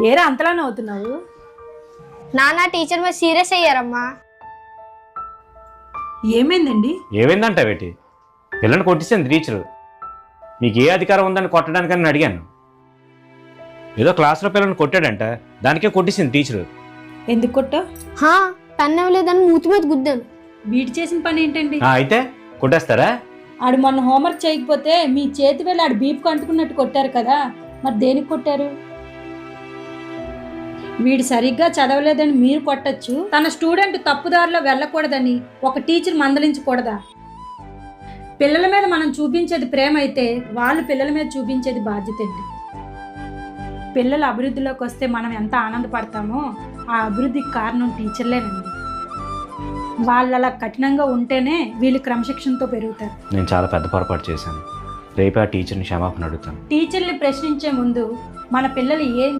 ఏరా అంతలా నవ్వుతున్నావు? నాన్న టీచర్ మీద సీరియస్ అయ్యారమ్మా. ఏమైందండి? ఏమైందంట వేటి? పిల్లని కొట్టించింది టీచరు. మీకు ఏ అధికారం ఉందని కొట్టడానికని నేను అడిగాను. ఏదో క్లాస్లో పిల్లని కొట్టాడంట, దానికే కొట్టించింది టీచరు. ఎందుకు కొట్టా? పెన్ ఇవ్వలేదని మూతి మీద గుద్దాను. వీడి చేసిన పని ఏంటండి? అయితే కొట్టేస్తారా? ఆడు మొన్న హోంవర్క్ చేయకపోతే మీ చేతి వెళ్ళి ఆడు బీప్కి అంటుకున్నట్టు కొట్టారు కదా, మరి దేనికి కొట్టారు? వీడు సరిగ్గా చదవలేదని మీరు కొట్టచ్చు, తన స్టూడెంట్ తప్పుదారిలో వెళ్ళకూడదని ఒక టీచర్ మందలించకూడదా? పిల్లల మీద మనం చూపించేది ప్రేమ అయితే వాళ్ళు పిల్లల మీద చూపించేది బాధ్యత అండి. పిల్లల అభివృద్ధిలోకి వస్తే మనం ఎంత ఆనందపడతామో ఆ అభివృద్ధికి కారణం టీచర్లేనండి. వాళ్ళు అలా కఠినంగా ఉంటేనే వీళ్ళు క్రమశిక్షణతో పెరుగుతారు. నేను చాలా పెద్ద పొరపాటు చేశాను. రేపే ఆ టీచర్ని క్షమాపణ అడుగుతాను. టీచర్ని ప్రశ్నించే ముందు మన పిల్లలు ఏం